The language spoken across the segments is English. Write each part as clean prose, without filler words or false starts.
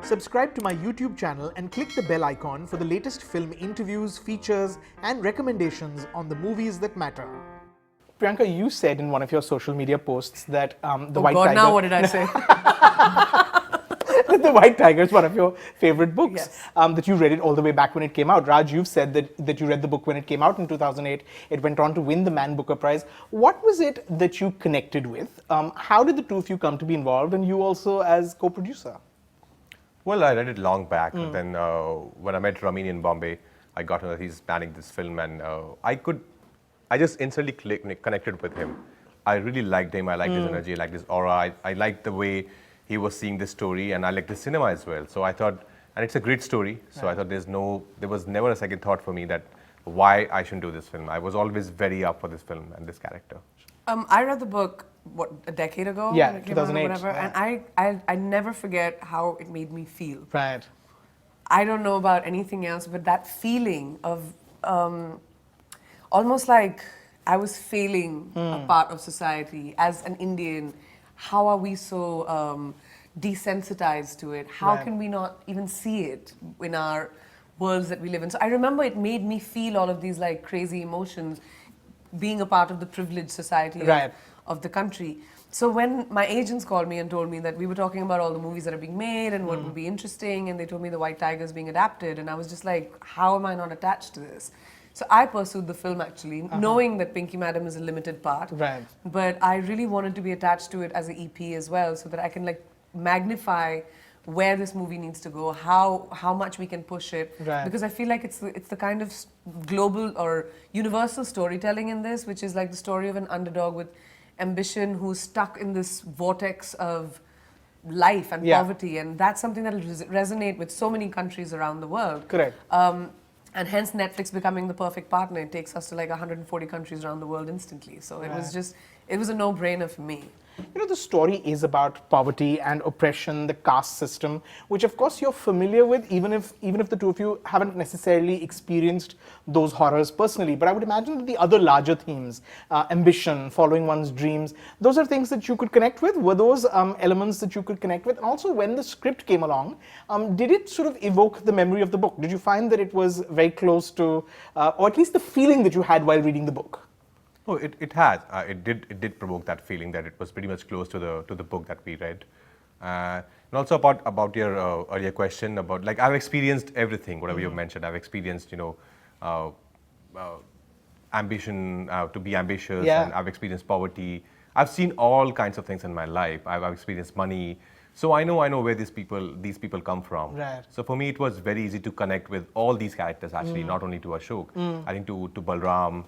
Subscribe to my YouTube channel and click the bell icon for the latest film interviews, features, and recommendations on the movies that matter. Priyanka, you said in one of your social media posts that the White Tiger... now what did I say? The White Tiger is one of your favorite books. Yes. That you read it all the way back when it came out. Raj, you've said that you read the book when it came out in 2008. It went on to win the Man Booker Prize. What was it that you connected with? How did the two of you come to be involved, and you also as co-producer? Well, I read it long back. Then when I met Ramin in Bombay, I got to know that he's planning this film, and I just instantly connected with him. I really liked him. I liked his energy. I liked his aura. I liked the way he was seeing this story, and I liked the cinema as well. So I thought, and it's a great story. So I thought there was never a second thought for me that why I shouldn't do this film. I was always very up for this film and this character. I read the book, a decade ago? Yeah, when it came out or 2008. whatever, Yeah. and I never forget how it made me feel. Right. I don't know about anything else, but that feeling of almost like I was failing a part of society as an Indian. How are we so desensitized to it? How can we not even see it in our worlds that we live in? So I remember it made me feel all of these like crazy emotions being a part of the privileged society of the country. So when my agents called me and told me that we were talking about all the movies that are being made and what would be interesting, and they told me the White Tiger is being adapted, and I was just like, how am I not attached to this? So I pursued the film actually, knowing that Pinky Madam is a limited part. Right. But I really wanted to be attached to it as an EP as well, so that I can like magnify where this movie needs to go, how much we can push it. Right. Because I feel like it's the kind of global or universal storytelling in this, which is like the story of an underdog with ambition who's stuck in this vortex of life and poverty, and that's something that will resonate with so many countries around the world. Correct. And hence Netflix becoming the perfect partner. It takes us to like 140 countries around the world instantly. So it was a no-brainer for me. You know, the story is about poverty and oppression, the caste system, which of course you're familiar with, even if the two of you haven't necessarily experienced those horrors personally. But I would imagine that the other larger themes, ambition, following one's dreams, those are things that you could connect with. Were those elements that you could connect with? And also, when the script came along, did it sort of evoke the memory of the book? Did you find that it was very close to, or at least the feeling that you had while reading the book? Oh, it has. It did provoke that feeling that it was pretty much close to the book that we read. And also about your earlier question about, like, I've experienced everything, whatever you've mentioned. I've experienced, ambition, to be ambitious, and I've experienced poverty. I've seen all kinds of things in my life. I've experienced money. So I know where these people come from. Right. So for me, it was very easy to connect with all these characters, actually, not only to Ashok. I think to Balram,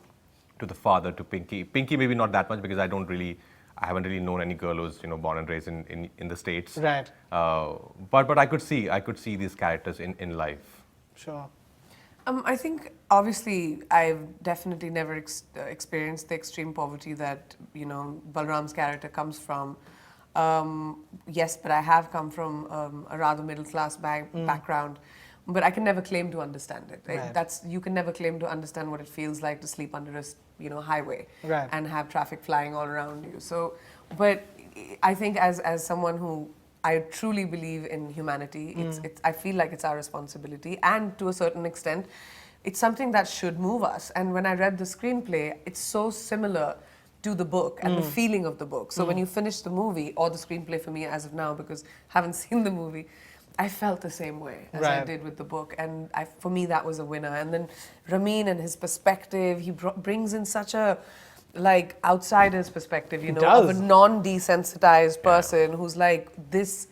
to the father, to Pinky. Pinky maybe not that much, because I haven't really known any girl who's born and raised in the States. Right. But I could see these characters in life. Sure. I think obviously I've definitely never experienced the extreme poverty that Balram's character comes from. Yes, but I have come from a rather middle class background. But I can never claim to understand it. Right? You can never claim to understand what it feels like to sleep under a highway and have traffic flying all around you. So, but I think as someone who I truly believe in humanity, I feel like it's our responsibility, and to a certain extent, it's something that should move us. And when I read the screenplay, it's so similar to the book and the feeling of the book. So when you finish the movie, or the screenplay for me as of now, because I haven't seen the movie, I felt the same way as I did with the book, and for me that was a winner. And then Ramin and his perspective, he brings in such a like outsider's perspective, of a non-desensitized person who's like this,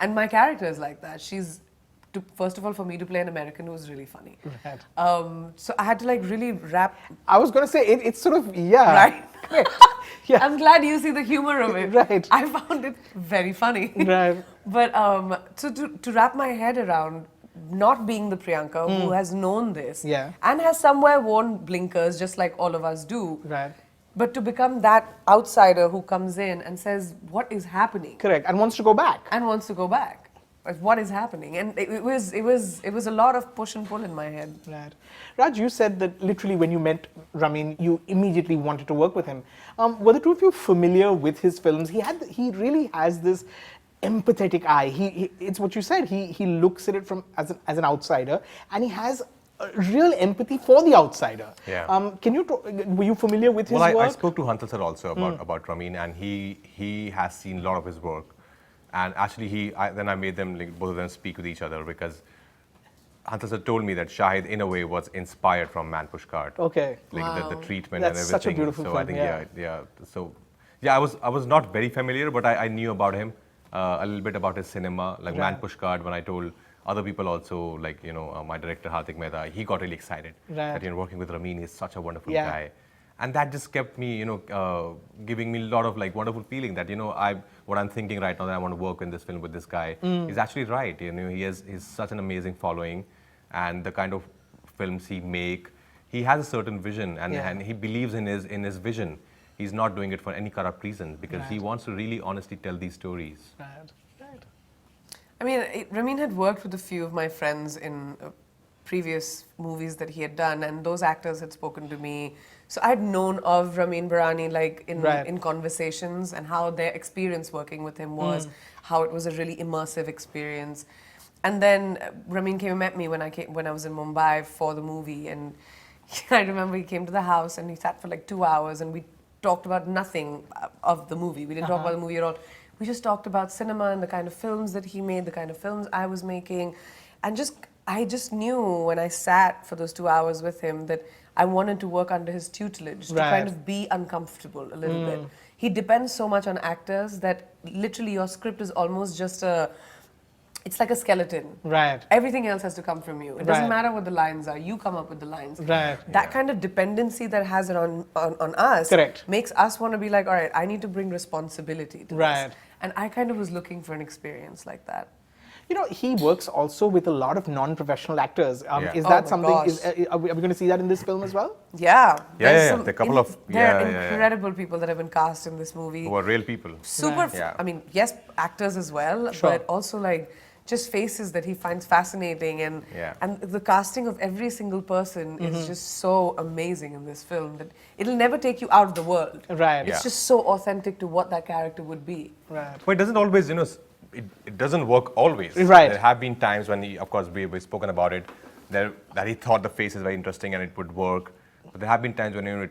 and my character is like that. First of all, for me to play an American who's really funny. Right. So I had to like really wrap. I was going to say, it's sort of, Right? Yeah. I'm glad you see the humor of it. Right. I found it very funny. Right. But so to wrap my head around not being the Priyanka who has known this and has somewhere worn blinkers just like all of us do. Right. But to become that outsider who comes in and says, what is happening? Correct. And wants to go back. What is happening? And it was a lot of push and pull in my head. Right. Raj, you said that literally when you met Ramin, you immediately wanted to work with him. Were the two of you familiar with his films? He really has this empathetic eye. It's what you said. He looks at it from as an outsider, and he has a real empathy for the outsider. Yeah. Can you were you familiar with his Well, work? I spoke to Hansal sir also about Ramin, and he has seen a lot of his work, and actually then I made them both of them speak with each other, because Hansal sir told me that Shahid in a way was inspired from Man Pushcart. Okay. Like Wow. the treatment That's and everything. such a beautiful so film, I think yeah. So yeah, I was not very familiar, but I knew about him a little bit about his cinema, like Man Pushcart. When I told other people also, like my director Hardik Mehta, he got really excited that working with Ramin, he's such a wonderful guy, and that just kept me giving me a lot of like wonderful feeling that what I'm thinking right now, that I want to work in this film with this guy is actually right. He's such an amazing following, and the kind of films he make, he has a certain vision, and he believes in his vision. He's not doing it for any corrupt reasons, because he wants to really honestly tell these stories. Right. I mean, Ramin had worked with a few of my friends in previous movies that he had done, and those actors had spoken to me. So I had known of Ramin Barani like in conversations, and how their experience working with him was, how it was a really immersive experience. And then Ramin came and met me when I was in Mumbai for the movie, and I remember he came to the house and he sat for like 2 hours, and we talked about nothing of the movie. We didn't talk about the movie at all. We just talked about cinema and the kind of films that he made, the kind of films I was making. And I just knew when I sat for those 2 hours with him that I wanted to work under his tutelage, to kind of be uncomfortable a little bit. He depends so much on actors that literally your script is almost just it's like a skeleton. Right. Everything else has to come from you. It doesn't matter what the lines are. You come up with the lines. Right. That kind of dependency that has it on us Correct. makes us want to be like, all right, I need to bring responsibility to Right. this. And I kind of was looking for an experience like that. He works also with a lot of non-professional actors. Yeah. Is Oh that my something? gosh. Are we going to see that in this film as well? Yeah. There's There are a couple of there are incredible people that have been cast in this movie. who are real people. Super. Yeah. I mean, yes, actors as well, Sure. but also like just faces that he finds fascinating, and the casting of every single person is just so amazing in this film that it'll never take you out of the world. Right. It's just so authentic to what that character would be. Right. But it doesn't always, it doesn't work always. Right. There have been times when of course, we've spoken about it, that he thought the face is very interesting and it would work. But there have been times when it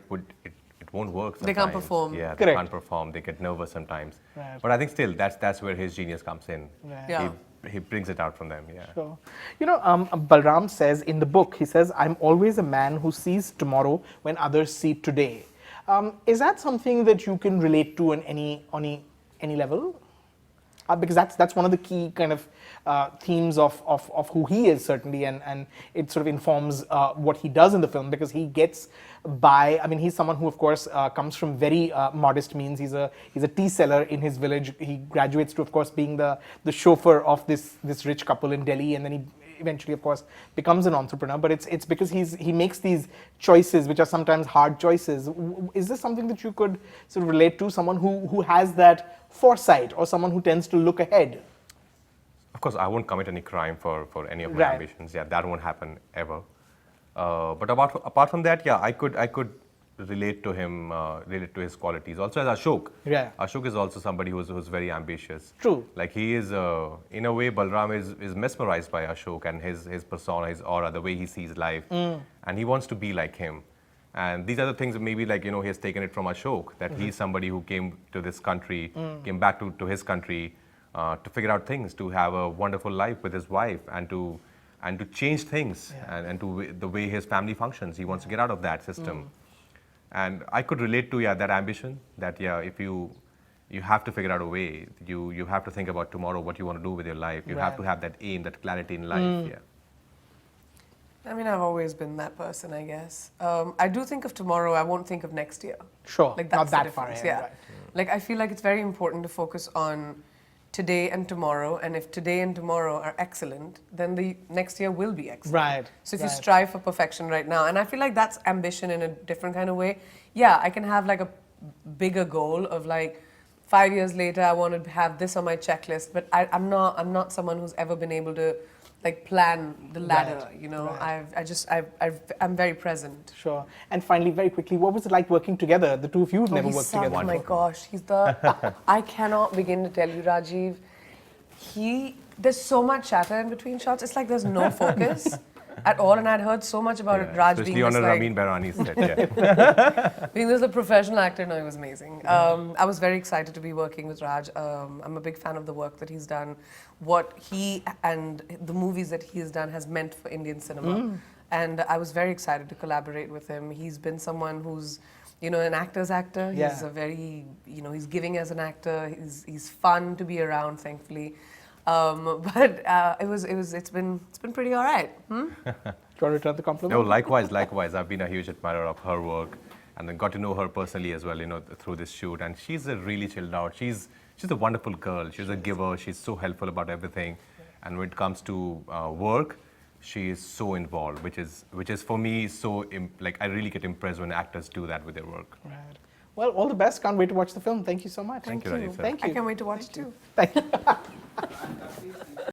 won't work sometimes. They can't perform. Yeah, Correct. they can't perform. They get nervous sometimes. Right. But I think still, that's where his genius comes in. Right. Yeah. He brings it out from them, yeah. Sure. Balram says in the book, he says, "I'm always a man who sees tomorrow when others see today." Is that something that you can relate to on any level? Because that's one of the key kind of themes of who he is, certainly, and it sort of informs what he does in the film, because he gets by. I mean, he's someone who, of course, comes from very modest means. He's a tea seller in his village. He graduates to, of course, being the chauffeur of this rich couple in Delhi, and then he eventually, of course, becomes an entrepreneur. But it's because he makes these choices, which are sometimes hard choices. Is this something that you could sort of relate to? Someone who has that foresight, or someone who tends to look ahead? Of course, I won't commit any crime for any of my ambitions. Yeah, that won't happen ever. But apart from that, yeah, I could relate to him, relate to his qualities. Also, as Ashok. Yeah. Ashok is also somebody who's very ambitious. True. Like he is, in a way, Balram is mesmerized by Ashok and his persona, his aura, the way he sees life, and he wants to be like him. And these are the things that maybe like, he has taken it from Ashok, that he's somebody who came to this country, came back to his country to figure out things, to have a wonderful life with his wife, and to change things, and to the way his family functions. He wants to get out of that system. And I could relate to, that ambition, that, if you have to figure out a way, you have to think about tomorrow, what you want to do with your life. You have to have that aim, that clarity in life, I mean, I've always been that person, I guess. I do think of tomorrow. I won't think of next year. Sure, like not that's the that far difference, ahead, yeah. right. Like I feel like it's very important to focus on today and tomorrow, and if today and tomorrow are excellent, then the next year will be excellent. Right. So if you strive for perfection right now, and I feel like that's ambition in a different kind of way. Yeah, I can have like a bigger goal of like 5 years later, I want to have this on my checklist, but I'm not someone who's ever been able to like plan the ladder, I'm very present. Sure. And finally, very quickly, what was it like working together? The two of you have never worked together. Oh my gosh, I cannot begin to tell you, Rajeev. There's so much chatter in between shots. It's like there's no focus at all. And I'd heard so much about Raj being especially on this, a like, Ramin Bairani set. Yeah. being this a professional actor. No, he was amazing. I was very excited to be working with Raj. I'm a big fan of the work that he's done. What he and the movies that he has done has meant for Indian cinema. And I was very excited to collaborate with him. He's been someone who's, you know, an actor's actor. Yeah. He's a very, you know, he's giving as an actor. He's fun to be around, thankfully. But it's been pretty all right. Do you want to return the compliment? No, likewise. I've been a huge admirer of her work, and then got to know her personally as well, you know, through this shoot. And she's a really chilled out. She's a wonderful girl. She's a giver. She's so helpful about everything. And when it comes to work, she is so involved, which is for me so like I really get impressed when actors do that with their work. Right. Well, all the best. Can't wait to watch the film. Thank you so much. Thank you, Rajeev, sir. Thank you. I can't wait to watch it too. Thank you.